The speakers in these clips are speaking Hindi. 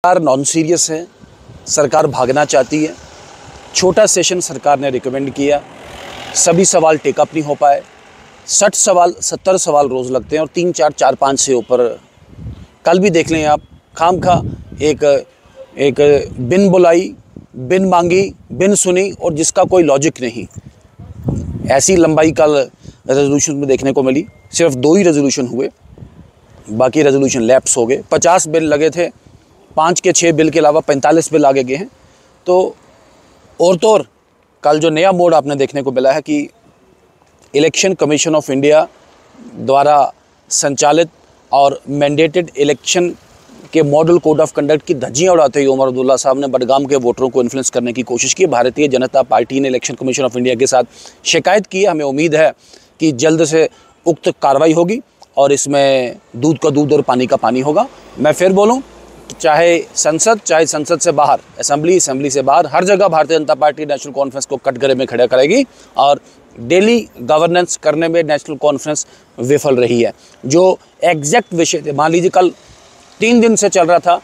सरकार नॉन सीरियस है, सरकार भागना चाहती है। छोटा सेशन सरकार ने रिकमेंड किया, सभी सवाल टेकअप नहीं हो पाए। 60 सवाल 70 सवाल रोज़ लगते हैं और 3-4 से ऊपर कल भी देख लें आप। खामखा एक बिन बुलाई, बिन मांगी, बिन सुनी और जिसका कोई लॉजिक नहीं, ऐसी लंबाई कल रेजोल्यूशन में देखने को मिली। सिर्फ 2 ही रेजोल्यूशन हुए, बाकी रेजोल्यूशन लैप्स हो गए। 50 बिल लगे थे, 5 के 6 बिल के अलावा 45 बिल आगे गए हैं। तो और कल जो नया मोड आपने देखने को मिला है कि इलेक्शन कमीशन ऑफ इंडिया द्वारा संचालित और मैंडेटेड इलेक्शन के मॉडल कोड ऑफ कंडक्ट की धज्जियां उड़ाते हुए उमर अब्दुल्ला साहब ने बडगाम के वोटरों को इन्फ्लुएंस करने की कोशिश की। भारतीय जनता पार्टी ने इलेक्शन कमीशन ऑफ इंडिया के साथ शिकायत की है। हमें उम्मीद है कि जल्द से उक्त कार्रवाई होगी और इसमें दूध का दूध और पानी का पानी होगा। मैं फिर बोलूं, चाहे संसद से बाहर, असेंबली से बाहर, हर जगह Bharatiya Janata party national conference को कटघरे में खड़ा करेगी और डेली गवर्नेंस करने में नेशनल कॉन्फ्रेंस विफल रही है। जो एग्जैक्ट विषय थे, मान लीजिए कल 3 दिन से चल रहा था,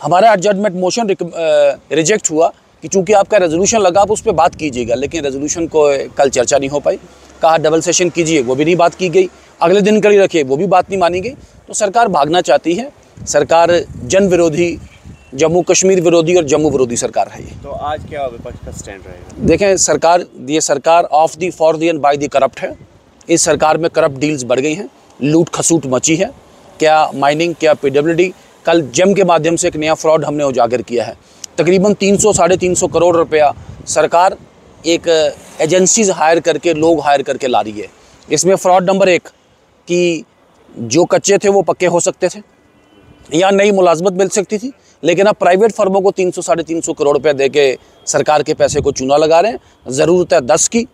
हमारा एडजर्नमेंट मोशन रिजेक्ट हुआ कि चूंकि आपका रेजोल्यूशन लगा आप उस पर बात कीजिएगा, लेकिन रेजोल्यूशन को कल चर्चा नहीं हो पाई। कहा डबल सेशन कीजिए, वो भी नहीं बात की गई। अगले दिन के लिए रखिए, वो भी बात नहीं मानी गई। तो सरकार भागना चाहती है। सरकार जन विरोधी, जम्मू कश्मीर विरोधी और जम्मू विरोधी सरकार है ये। तो आज क्या विपक्ष का स्टैंड रहेगा? देखें, ये सरकार of the for the and by the corrupt है। इस सरकार में करप्ट डील्स बढ़ गई हैं, लूट खसूट मची है। क्या माइनिंग, क्या पीडब्ल्यूडी। कल जेम के माध्यम से एक नया फ्रॉड हमने उजागर किया है। तकरीबन 300-350 करोड़ रुपया सरकार एक एजेंसीज हायर करके, लोग हायर करके ला रही है। इसमें फ्रॉड नंबर 1 कि जो कच्चे थे वो पक्के हो सकते थे या नई मुलाजमत मिल सकती थी, लेकिन अब प्राइवेट फर्मों को 300-350 करोड़ रुपए दे के सरकार के पैसे को चूना लगा रहे हैं। ज़रूरत है 10 की,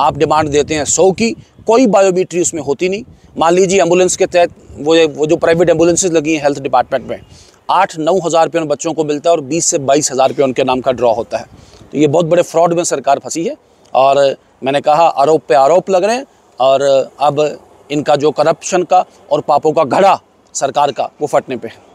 आप डिमांड देते हैं 100 की, कोई बायोमेट्री उसमें होती नहीं। मान लीजिए एम्बुलेंस के तहत वो जो प्राइवेट एम्बुलेंसेज लगी हैं हेल्थ डिपार्टमेंट में, 8-9 हज़ार रुपये उन बच्चों को मिलता है और 20 से 22 हज़ार रुपये उनके नाम का ड्रॉ होता है। तो ये बहुत बड़े फ्रॉड में सरकार फंसी है और मैंने कहा आरोप पे आरोप लग रहे हैं और अब इनका जो करप्शन का और पापों का घड़ा सरकार का, वो फटने पे है।